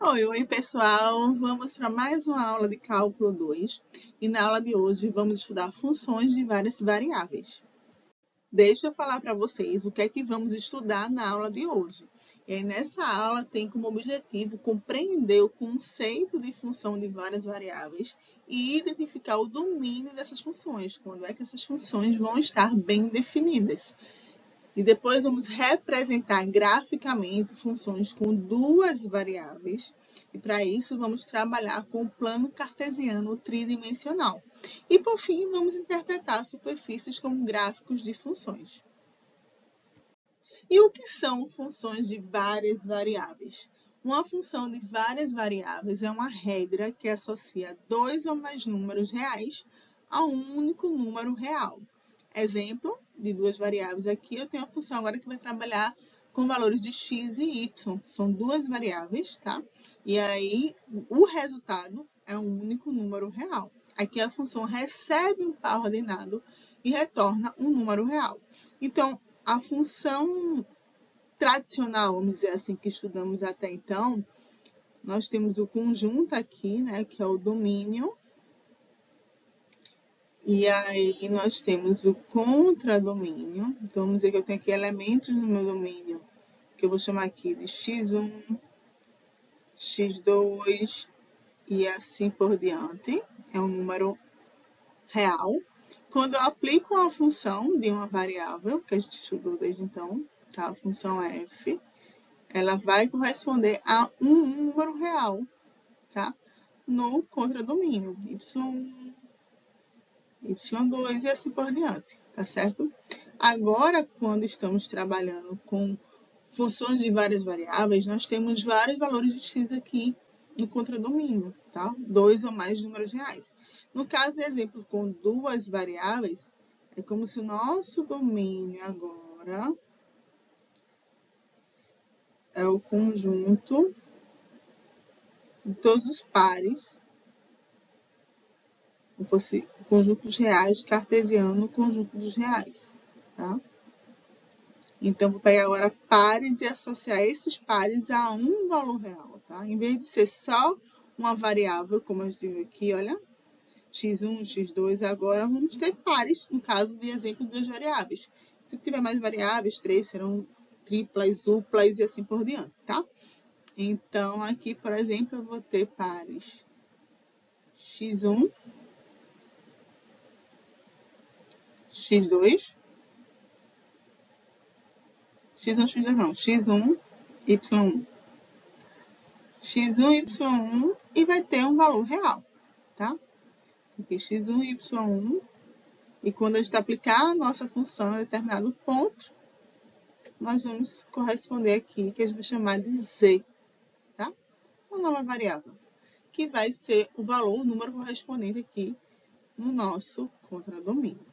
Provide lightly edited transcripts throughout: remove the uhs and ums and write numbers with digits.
Oi, pessoal! Vamos para mais uma aula de Cálculo 2 e na aula de hoje vamos estudar funções de várias variáveis. Deixa eu falar para vocês o que é que vamos estudar na aula de hoje. Nessa aula tem como objetivo compreender o conceito de função de várias variáveis e identificar o domínio dessas funções, quando é que essas funções vão estar bem definidas. E depois vamos representar graficamente funções com duas variáveis. E para isso vamos trabalhar com o plano cartesiano tridimensional. E por fim, vamos interpretar superfícies como gráficos de funções. E o que são funções de várias variáveis? Uma função de várias variáveis é uma regra que associa dois ou mais números reais a um único número real. Exemplo de duas variáveis aqui, eu tenho a função agora que vai trabalhar com valores de x e y. São duas variáveis, tá? E aí, o resultado é um único número real. Aqui a função recebe um par ordenado e retorna um número real. Então, a função tradicional, vamos dizer assim, que estudamos até então, nós temos o conjunto aqui, né, que é o domínio. E aí nós temos o contradomínio. Então, vamos dizer que eu tenho aqui elementos no meu domínio, que eu vou chamar aqui de x1, x2 e assim por diante. É um número real. Quando eu aplico uma função de uma variável, que a gente estudou desde então, tá? A função f, ela vai corresponder a um número real, tá? No contradomínio, y1, y2 e assim por diante, tá certo? Agora, quando estamos trabalhando com funções de várias variáveis, nós temos vários valores de x aqui no contradomínio, tá? Dois ou mais números reais. No caso de exemplo com duas variáveis, é como se o nosso domínio agora é o conjunto de todos os pares, fosse o conjunto dos reais cartesiano, o conjunto dos reais, tá? Então, vou pegar agora pares e associar esses pares a um valor real, tá? Em vez de ser só uma variável, como eu digo aqui, olha, x1, x2, agora vamos ter pares, no caso de exemplo de duas variáveis. Se tiver mais variáveis, três serão triplas, duplas e assim por diante, tá? Então, aqui, por exemplo, eu vou ter pares x1, x2, x1, x2 não, x1, y1. x1, y1 e vai ter um valor real, tá? Aqui x1, y1. E quando a gente aplicar a nossa função em determinado ponto, nós vamos corresponder aqui, que a gente vai chamar de z, tá? Uma nova variável, que vai ser o valor, o número correspondente aqui no nosso contradomínio,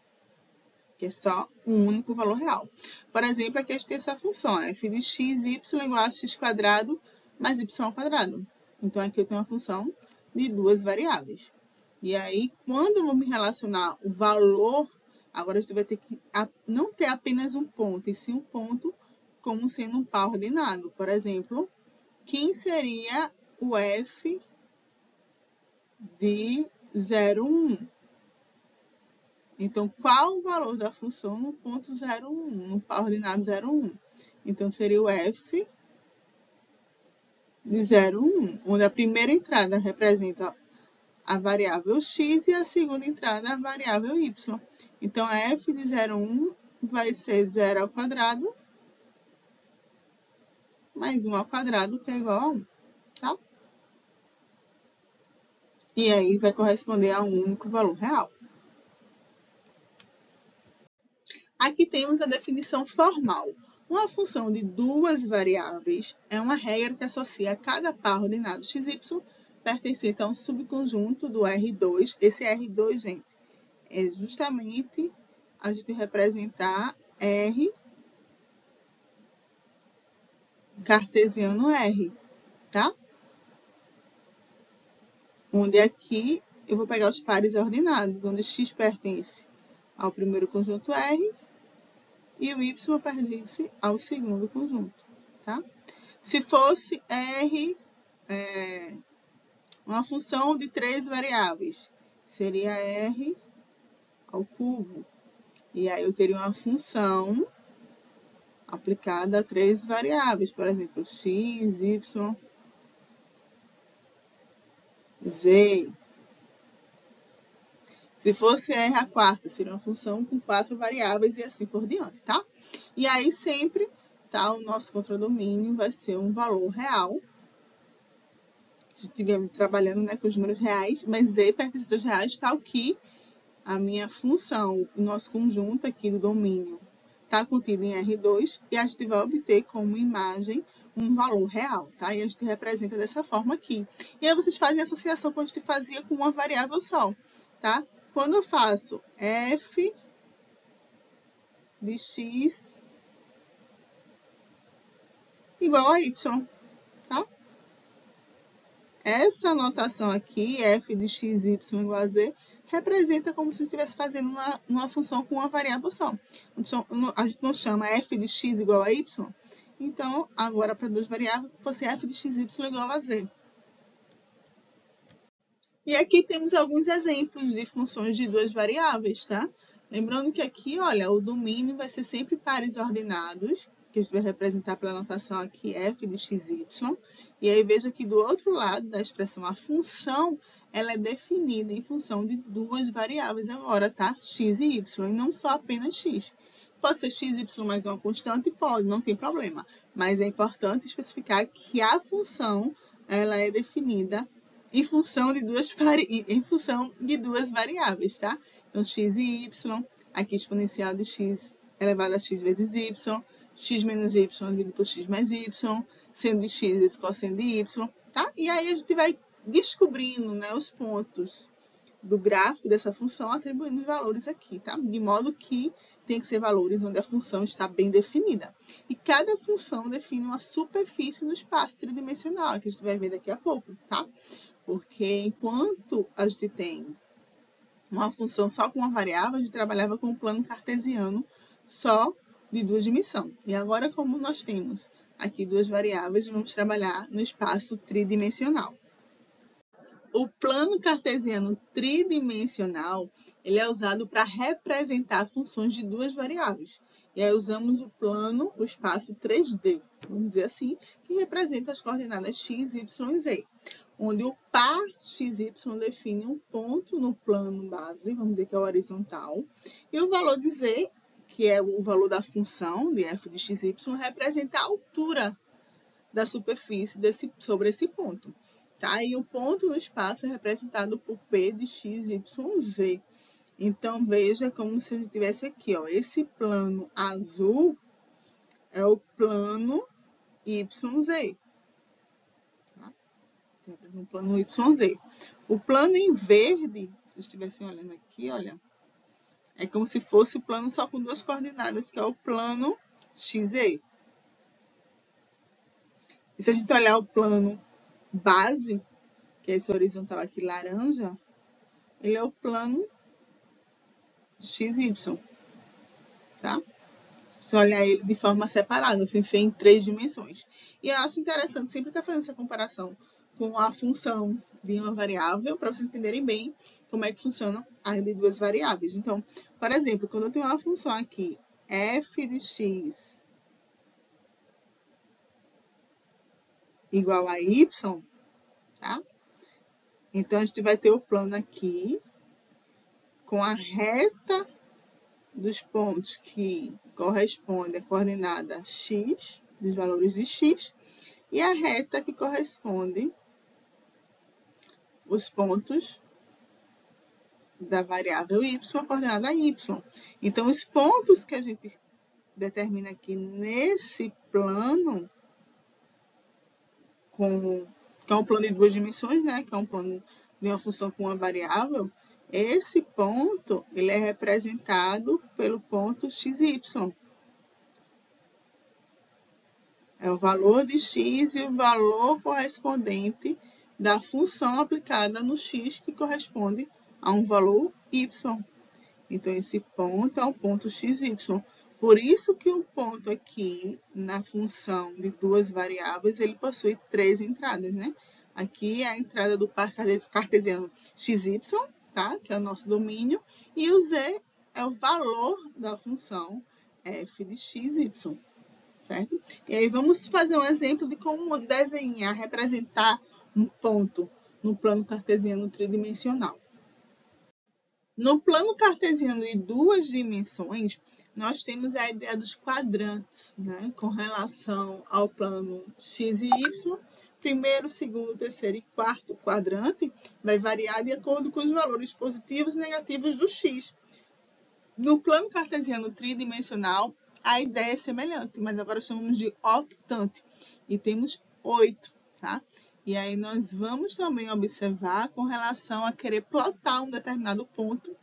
que é só um único valor real. Por exemplo, aqui a gente tem essa função, f de x, y igual a x quadrado mais y ao quadrado. Então, aqui eu tenho uma função de duas variáveis. E aí, quando eu vou me relacionar o valor, agora você vai ter que não ter apenas um ponto, e sim um ponto como sendo um par ordenado. Por exemplo, quem seria o f de 0, 1? Então, qual o valor da função no ponto 0, 1, no par ordenado 0, 1? Então, seria o f de 0, 1, onde a primeira entrada representa a variável x e a segunda entrada a variável y. Então, f de 0, 1 vai ser 0 ao quadrado mais 1 ao quadrado, que é igual a 1, tá? E aí vai corresponder a um único valor real. Aqui temos a definição formal. Uma função de duas variáveis é uma regra que associa cada par ordenado x, y pertencente a um subconjunto do R2. Esse R2, gente, é justamente a gente representar R cartesiano R, tá? Onde aqui eu vou pegar os pares ordenados, onde x pertence ao primeiro conjunto R e o y pertence ao segundo conjunto, tá? Se fosse R uma função de 3 variáveis. Seria r ao cubo. E aí eu teria uma função aplicada a 3 variáveis, por exemplo, x, y, z. Se fosse r à quarta, seria uma função com 4 variáveis e assim por diante, tá? E aí sempre, tá, o nosso contradomínio vai ser um valor real, se estivermos trabalhando, né, com os números reais, mas z pertence aos reais, tal que a minha função, o nosso conjunto aqui do domínio, está contido em R2 e a gente vai obter como imagem um valor real, tá? E a gente representa dessa forma aqui. E aí vocês fazem a associação que a gente fazia com uma variável só, tá? Quando eu faço f de x igual a y, tá? Essa anotação aqui, f de x, y igual a z, representa como se estivesse fazendo uma função com uma variável só. A gente não chama f de x igual a y, então, agora para duas variáveis, fosse f de x, y igual a z. E aqui temos alguns exemplos de funções de duas variáveis, tá? Lembrando que aqui, olha, o domínio vai ser sempre pares ordenados, que a gente vai representar pela notação aqui f de x, y. E aí veja que do outro lado da expressão, a função, ela é definida em função de duas variáveis agora, tá? X e y, e não só apenas x. Pode ser x, y mais uma constante? Pode, não tem problema. Mas é importante especificar que a função, ela é definida em função de duas variáveis, tá? Então, x e y, aqui exponencial de x elevado a x vezes y, x menos y dividido por x mais y, seno de x vezes cosseno de y, tá? E aí a gente vai descobrindo, né, os pontos do gráfico dessa função, atribuindo os valores aqui, tá? De modo que tem que ser valores onde a função está bem definida. E cada função define uma superfície no espaço tridimensional, que a gente vai ver daqui a pouco, tá? Porque enquanto a gente tem uma função só com uma variável, a gente trabalhava com o plano cartesiano só de duas dimensões. E agora, como nós temos aqui duas variáveis, vamos trabalhar no espaço tridimensional. O plano cartesiano tridimensional, ele é usado para representar funções de duas variáveis. E aí usamos o espaço 3D, vamos dizer assim, que representa as coordenadas x, y e z, onde o par xy define um ponto no plano base, vamos dizer que é o horizontal, e o valor de z, que é o valor da função de f de xy, representa a altura da superfície sobre esse ponto. Tá? E o ponto no espaço é representado por P de x, y, z. Então, veja como se a gente tivesse aqui, ó, esse plano azul é o plano YZ. Tá? No plano YZ. O plano em verde, se vocês estivessem olhando aqui, olha, é como se fosse o plano só com duas coordenadas, que é o plano XZ. E se a gente olhar o plano base, que é esse horizontal aqui laranja, ele é o plano XY, tá? Se olhar ele de forma separada, assim, em 3 dimensões. E eu acho interessante sempre estar fazendo essa comparação com a função de uma variável, para vocês entenderem bem como é que funciona a de duas variáveis. Então, por exemplo, quando eu tenho uma função aqui, f de x igual a y, tá? Então, a gente vai ter o plano aqui com a reta dos pontos que corresponde à coordenada x, dos valores de x, e a reta que corresponde os pontos da variável y, a coordenada y. Então, os pontos que a gente determina aqui nesse plano, que é um plano de duas dimensões, né? Que é um plano de uma função com uma variável, esse ponto ele é representado pelo ponto xy. É o valor de x e o valor correspondente da função aplicada no x, que corresponde a um valor y. Então, esse ponto é o ponto xy. Por isso que o ponto aqui, na função de duas variáveis, ele possui 3 entradas, né? Aqui é a entrada do par cartesiano xy, tá? Que é o nosso domínio. E o z é o valor da função f de xy, certo? E aí vamos fazer um exemplo de como desenhar, representar um ponto no plano cartesiano tridimensional. No plano cartesiano de duas dimensões, nós temos a ideia dos quadrantes, né? Com relação ao plano x e y. Primeiro, segundo, terceiro e quarto quadrante vai variar de acordo com os valores positivos e negativos do x. No plano cartesiano tridimensional, a ideia é semelhante, mas agora chamamos de octante. E temos 8, tá? E aí nós vamos também observar com relação a querer plotar um determinado ponto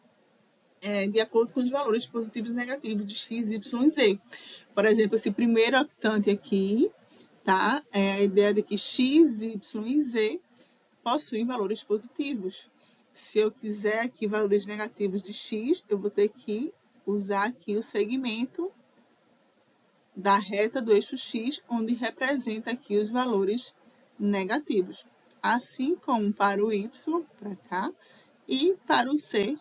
de acordo com os valores positivos e negativos de x, y e z. Por exemplo, esse primeiro octante aqui, tá? É a ideia de que x, y e z possuem valores positivos. Se eu quiser aqui valores negativos de x, eu vou ter que usar aqui o segmento da reta do eixo x, onde representa aqui os valores negativos. Assim como para o y, para cá, e para o z,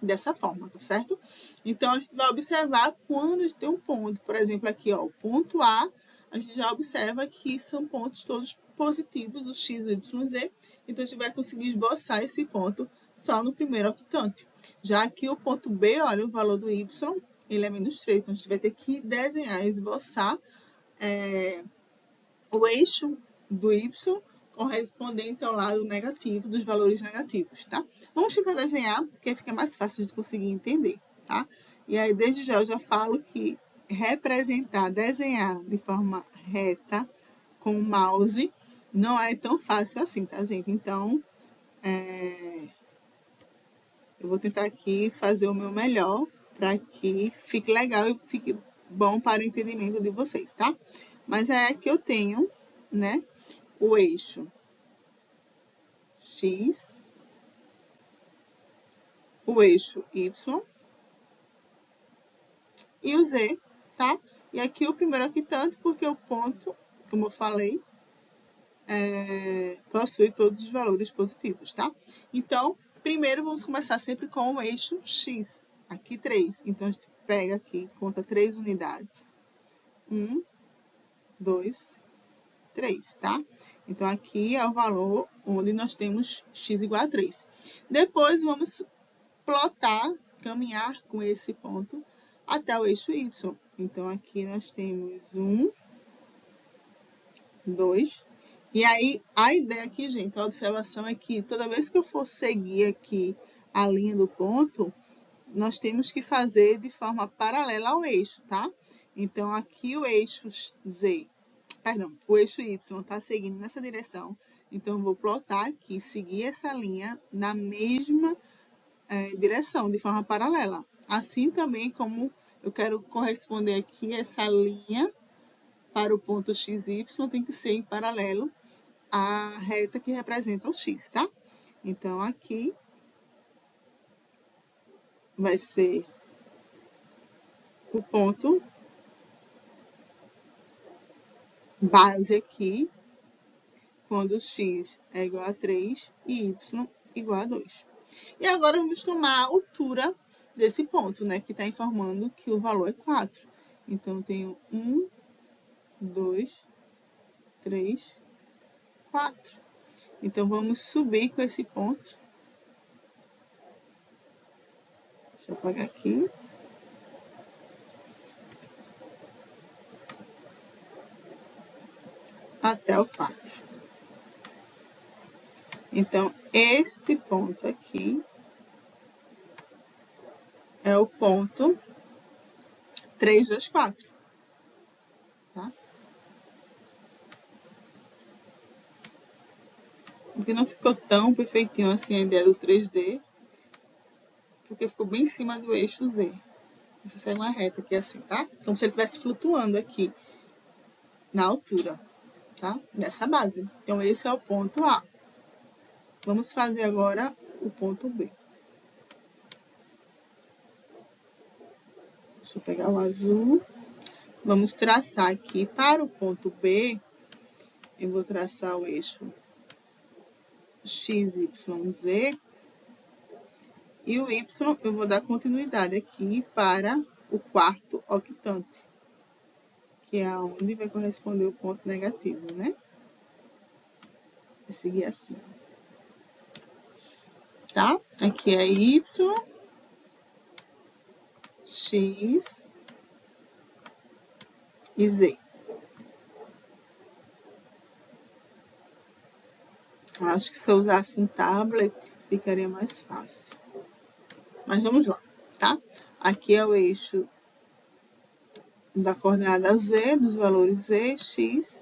dessa forma, tá certo? Então, a gente vai observar quando a gente tem um ponto. Por exemplo, aqui, ó, o ponto A, a gente já observa que são pontos todos positivos, o x, o y e o z. Então, a gente vai conseguir esboçar esse ponto só no primeiro octante. Já aqui o ponto B, olha, o valor do y, ele é menos 3. Então, a gente vai ter que desenhar, esboçar o eixo do y correspondente ao lado negativo dos valores negativos, tá? Vamos tentar desenhar, porque fica mais fácil de conseguir entender, tá? E aí, desde já, eu já falo que representar, desenhar de forma reta com o mouse não é tão fácil assim, tá, gente? Então, eu vou tentar aqui fazer o meu melhor para que fique legal e fique bom para o entendimento de vocês, tá? Mas é que eu tenho, né, o eixo x, o eixo y e o z, tá? E aqui o primeiro octante, porque o ponto, como eu falei, possui todos os valores positivos, tá? Então, primeiro vamos começar sempre com o eixo x. Aqui 3. Então, a gente pega aqui, conta 3 unidades. 1, 2, 3, tá? Então, aqui é o valor onde nós temos x igual a 3. Depois, vamos plotar, caminhar com esse ponto até o eixo y. Então, aqui nós temos 1, 2. E aí, a ideia aqui, gente, a observação é que toda vez que eu for seguir aqui a linha do ponto, nós temos que fazer de forma paralela ao eixo, tá? Então, aqui o eixo z, perdão, o eixo y está seguindo nessa direção. Então, eu vou plotar aqui, seguir essa linha na mesma direção, de forma paralela. Assim também como eu quero corresponder aqui, essa linha para o ponto XY tem que ser em paralelo à reta que representa o X, tá? Então, aqui vai ser o ponto base aqui, quando x é igual a 3 e y igual a 2. E agora vamos tomar a altura desse ponto, né? Que está informando que o valor é 4. Então, eu tenho 1, 2, 3, 4. Então, vamos subir com esse ponto. Deixa eu apagar aqui. Até o 4. Então, este ponto aqui é o ponto 3, 2, 4. Tá? Porque não ficou tão perfeitinho assim a ideia do 3D, porque ficou bem em cima do eixo Z. Você segue uma reta aqui assim, tá? Como se ele estivesse flutuando aqui na altura, tá? Nessa base. Então, esse é o ponto A. Vamos fazer agora o ponto B. Deixa eu pegar o azul. Vamos traçar aqui para o ponto B eu vou traçar o eixo x, y, z. E o y eu vou dar continuidade aqui para o quarto octante, que é onde vai corresponder o ponto negativo, né? Vai seguir assim. Tá? Aqui é y, x e z. Acho que se eu usasse um tablet, ficaria mais fácil. Mas vamos lá, tá? Aqui é o eixo da coordenada z, dos valores z, x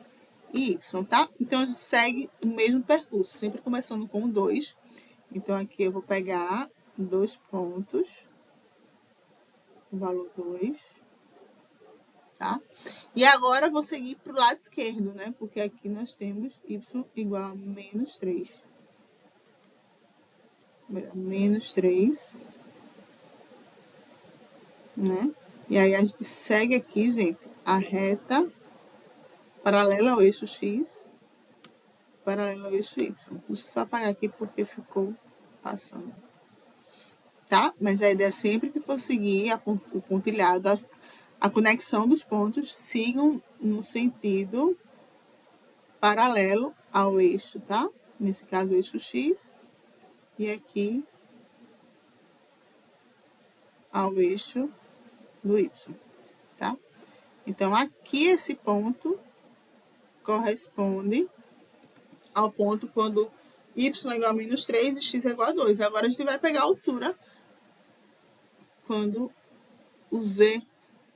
e y, tá? Então, a gente segue o mesmo percurso, sempre começando com 2. Então, aqui eu vou pegar 2 pontos, o valor 2, tá? E agora eu vou seguir para o lado esquerdo, né? Porque aqui nós temos y igual a menos 3. Menos 3, né? E aí a gente segue aqui, gente, a reta paralela ao eixo x, paralela ao eixo y. Deixa eu só apagar aqui porque ficou passando. Tá? Mas a ideia é sempre que for seguir o pontilhado, a conexão dos pontos sigam no sentido paralelo ao eixo, tá? Nesse caso, o eixo x. E aqui, ao eixo do y, tá? Então, aqui esse ponto corresponde ao ponto quando y é igual a menos 3 e x é igual a 2. Agora, a gente vai pegar a altura quando o z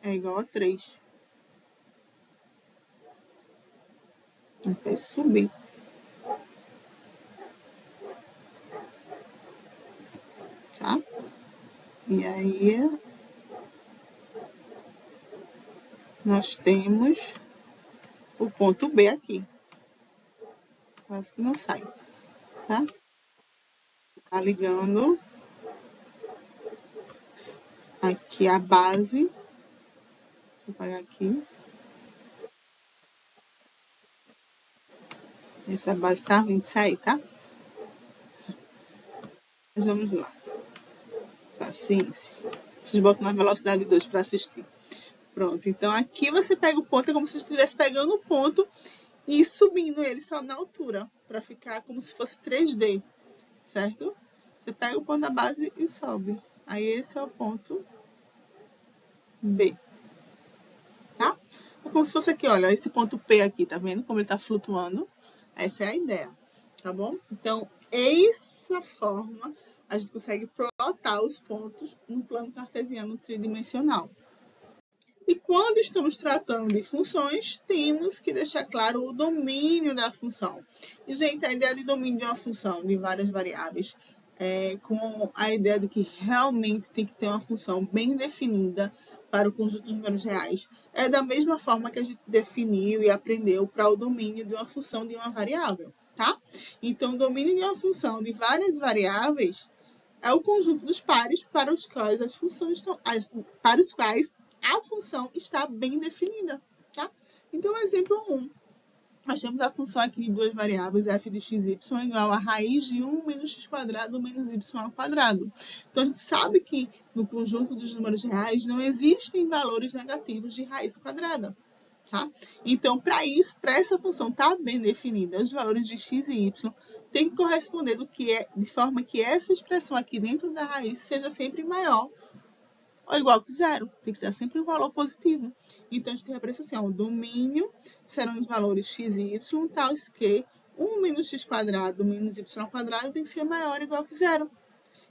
é igual a 3. Vai subir. Tá? E aí, nós temos o ponto B aqui. Quase que não sai, tá? Tá ligando aqui a base. Deixa eu apagar aqui. Essa base tá ruim de sair, tá? Mas vamos lá. Paciência. Vocês botam na velocidade 2 para assistir. Pronto, então aqui você pega o ponto, é como se estivesse pegando o ponto e subindo ele só na altura, para ficar como se fosse 3D, certo? Você pega o ponto da base e sobe. Aí esse é o ponto B, tá? É como se fosse aqui, olha, esse ponto P aqui, tá vendo como ele tá flutuando? Essa é a ideia, tá bom? Então, essa forma a gente consegue plotar os pontos no plano cartesiano tridimensional. E quando estamos tratando de funções, temos que deixar claro o domínio da função. E, gente, a ideia de domínio de uma função de várias variáveis com a ideia de que realmente tem que ter uma função bem definida para o conjunto de números reais. É da mesma forma que a gente definiu e aprendeu para o domínio de uma função de uma variável, tá? Então, o domínio de uma função de várias variáveis é o conjunto dos pares para os quais as funções estão, para os quais a função está bem definida, tá? Então, exemplo 1. Nós temos a função aqui de duas variáveis, f de x e y, igual a raiz de 1 menos x quadrado menos y ao quadrado. Então, a gente sabe que no conjunto dos números reais não existem valores negativos de raiz quadrada. Tá? Então, para isso, para essa função estar bem definida, os valores de x e y têm que corresponder de forma que essa expressão aqui dentro da raiz seja sempre maior ou igual que zero. Tem que ser sempre um valor positivo. Então, a gente representa assim, o domínio serão os valores x e y, tais que 1 menos x quadrado menos y ao quadrado tem que ser maior ou igual que zero.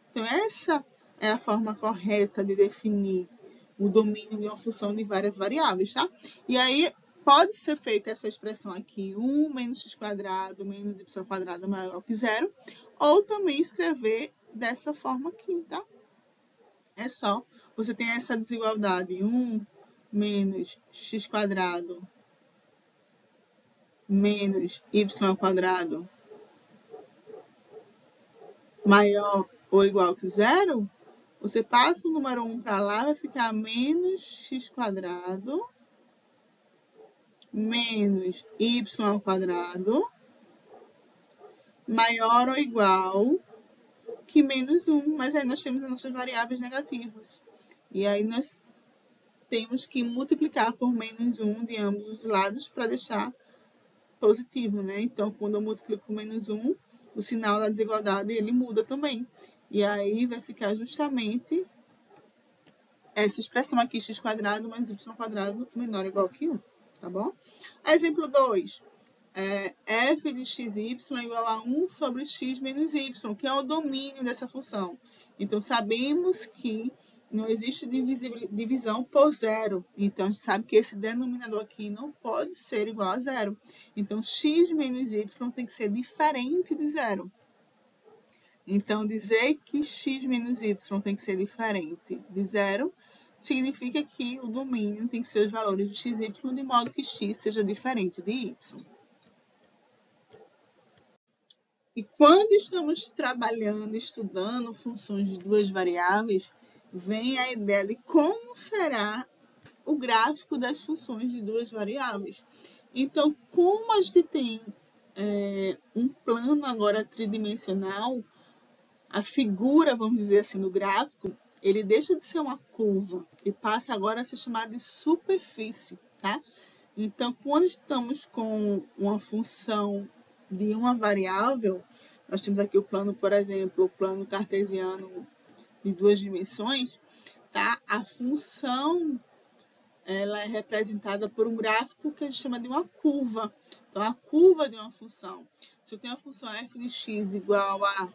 Então, essa é a forma correta de definir o domínio de uma função de várias variáveis, tá? E aí, pode ser feita essa expressão aqui, 1 menos x quadrado menos y quadrado maior ou igual que zero, ou também escrever dessa forma aqui, tá? É só, você tem essa desigualdade, 1 menos x quadrado menos y ao quadrado maior ou igual que zero, você passa o número 1 para lá, vai ficar menos x quadrado menos y ao quadrado maior ou igual que menos 1. Mas aí nós temos as nossas variáveis negativas. E aí nós temos que multiplicar por menos 1 de ambos os lados para deixar positivo, né? Então, quando eu multiplico por menos 1, o sinal da desigualdade ele muda também. E aí vai ficar justamente essa expressão aqui, x² mais y² menor ou igual que 1, tá bom? Exemplo 2. F de xy igual a 1 sobre x menos y, que é o domínio dessa função. Então, sabemos que não existe divisão por zero. Então, a gente sabe que esse denominador aqui não pode ser igual a zero. Então, x menos y tem que ser diferente de zero. Então, dizer que x menos y tem que ser diferente de zero significa que o domínio tem que ser os valores de x e y de modo que x seja diferente de y. E quando estamos trabalhando, estudando funções de duas variáveis, vem a ideia de como será o gráfico das funções de duas variáveis. Então, como a gente tem um plano agora tridimensional, a figura, vamos dizer assim, no gráfico, ele deixa de ser uma curva e passa agora a ser chamado de superfície, tá? Então, quando estamos com uma função de uma variável, nós temos aqui o plano, por exemplo, o plano cartesiano de duas dimensões, tá? A função ela é representada por um gráfico que a gente chama de uma curva. Então, a curva de uma função. Se eu tenho a função f de x igual a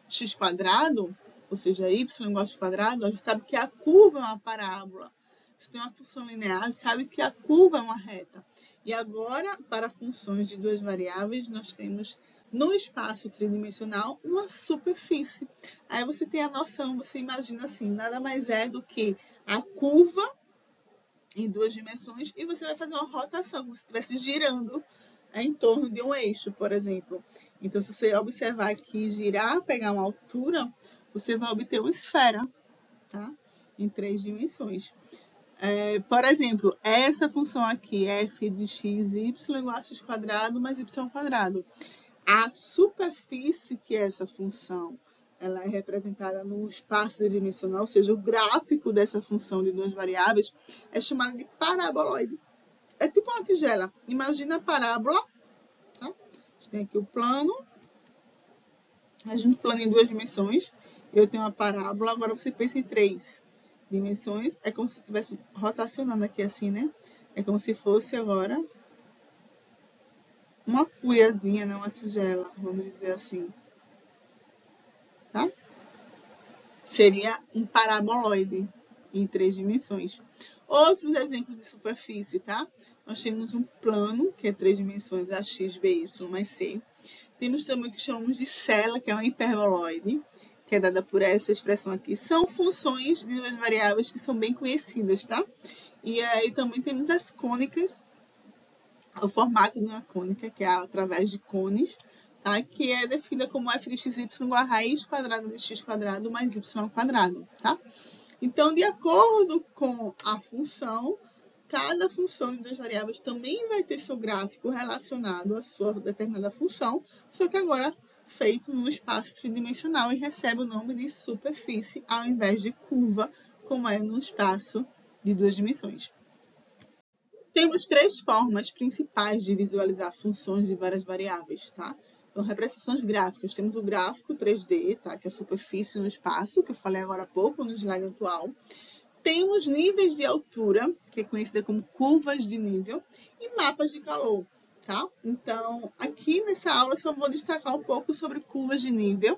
x², ou seja, y igual a x², a gente sabe que a curva é uma parábola. Se tem uma função linear, a gente sabe que a curva é uma reta. E agora, para funções de duas variáveis, nós temos no espaço tridimensional uma superfície. Aí você tem a noção, você imagina assim, nada mais é do que a curva em duas dimensões e você vai fazer uma rotação, como se estivesse girando em torno de um eixo, por exemplo. Então, se você observar aqui, girar, pegar uma altura, você vai obter uma esfera, tá? Em 3 dimensões. Por exemplo, essa função aqui, f de x, y igual a x² mais y². A superfície que é essa função, ela é representada no espaço tridimensional, ou seja, o gráfico dessa função de duas variáveis é chamado de paraboloide. É tipo uma tigela. Imagina a parábola. Tá? A gente tem aqui o plano. A gente plana em 2 dimensões. Eu tenho uma parábola. Agora você pensa em 3 dimensões. É como se estivesse rotacionando aqui assim, né? É como se fosse agora uma cuiazinha, né? Uma tigela, vamos dizer assim. Tá? Seria um paraboloide em 3 dimensões. Outros exemplos de superfície, tá? Nós temos um plano, que é 3 dimensões, ax, by mais c. Temos também o que chamamos de cela, que é uma hiperboloide, que é dada por essa expressão aqui. São funções de duas variáveis que são bem conhecidas, tá? E aí também temos as cônicas, o formato de uma cônica, que é através de cones, tá? Que é definida como f de xy igual a raiz quadrada de x² mais y², tá? Então, de acordo com a função, cada função de duas variáveis também vai ter seu gráfico relacionado à sua determinada função, só que agora feito no espaço tridimensional e recebe o nome de superfície ao invés de curva, como é no espaço de duas dimensões. Temos 3 formas principais de visualizar funções de várias variáveis, tá? Então, representações gráficas. Temos o gráfico 3D, tá? Que é a superfície no espaço, que eu falei agora há pouco no slide atual. Temos níveis de altura, que é conhecida como curvas de nível, e mapas de calor, tá? Então, aqui nessa aula eu só vou destacar um pouco sobre curvas de nível,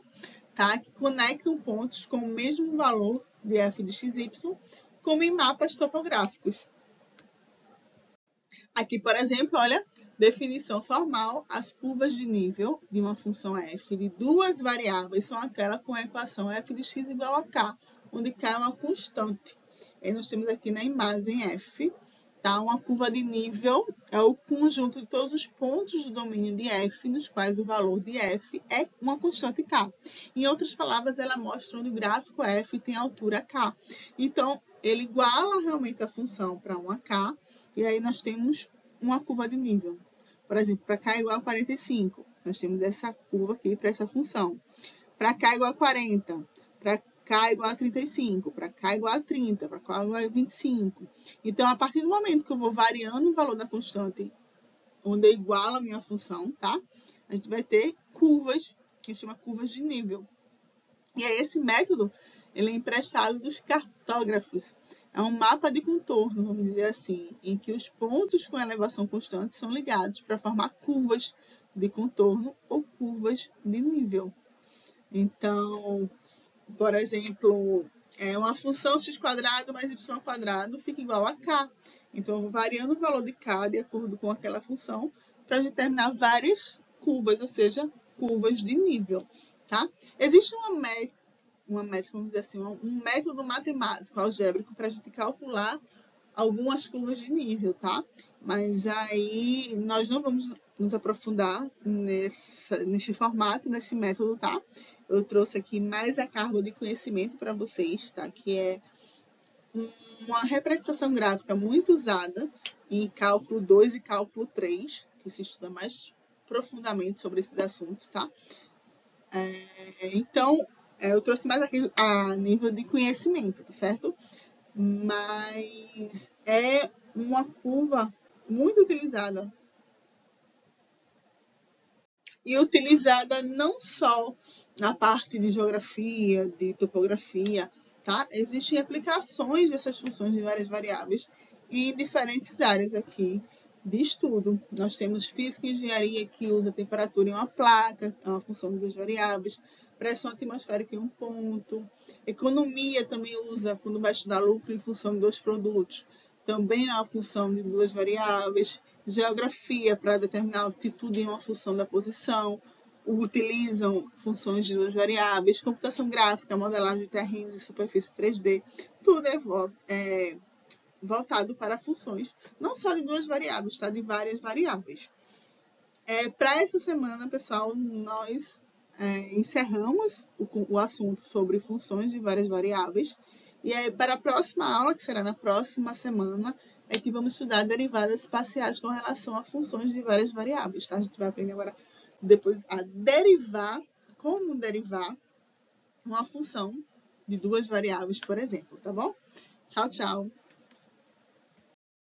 tá? Que conectam pontos com o mesmo valor de f de xy, como em mapas topográficos. Aqui, por exemplo, olha, definição formal, as curvas de nível de uma função f de duas variáveis são aquela com a equação f de x igual a k, onde k é uma constante. E nós temos aqui na imagem f, tá? Uma curva de nível é o conjunto de todos os pontos do domínio de f, nos quais o valor de f é uma constante k. Em outras palavras, ela mostra onde o gráfico f tem altura k. Então, ele iguala realmente a função para uma k, e aí nós temos uma curva de nível. Por exemplo, para k igual a 45, nós temos essa curva aqui para essa função. Para k igual a 40, para k igual a 35, para k igual a 30, para k igual a 25. Então, a partir do momento que eu vou variando o valor da constante, onde é igual a minha função, tá? A gente vai ter curvas, que a gente chama curvas de nível. E aí, esse método, ele é emprestado dos cartógrafos. É um mapa de contorno, vamos dizer assim, em que os pontos com elevação constante são ligados para formar curvas de contorno ou curvas de nível. Então, por exemplo, uma função x² mais y² fica igual a k. Então, eu vou variando o valor de k de acordo com aquela função para determinar várias curvas, ou seja, curvas de nível. Tá? Existe vamos dizer assim, um método matemático algébrico para a gente calcular algumas curvas de nível, tá? Mas aí nós não vamos nos aprofundar nesse formato, nesse método, tá? Eu trouxe aqui mais a carga de conhecimento para vocês, tá? Que é uma representação gráfica muito usada em cálculo 2 e cálculo 3, que se estuda mais profundamente sobre esses assuntos, tá? Então, eu trouxe mais aqui a nível de conhecimento, tá certo? Mas é uma curva muito utilizada. E utilizada não só na parte de geografia, de topografia, tá? Existem aplicações dessas funções de várias variáveis em diferentes áreas aqui de estudo. Nós temos física e engenharia que usa temperatura em uma placa, é uma função de duas variáveis, pressão atmosférica em um ponto. Economia também usa quando vai estudar lucro em função de dois produtos, também é uma função de duas variáveis. Geografia, para determinar a altitude em uma função da posição, utilizam funções de duas variáveis. Computação gráfica, modelagem de terrenos e superfície 3D, tudo é voltado para funções, não só de duas variáveis, tá? De várias variáveis. Para essa semana, pessoal, nós encerramos o assunto sobre funções de várias variáveis. E aí, para a próxima aula, que será na próxima semana, é que vamos estudar derivadas parciais com relação a funções de várias variáveis, tá? A gente vai aprender agora depois a derivar, como derivar uma função de duas variáveis, por exemplo, tá bom? Tchau, tchau!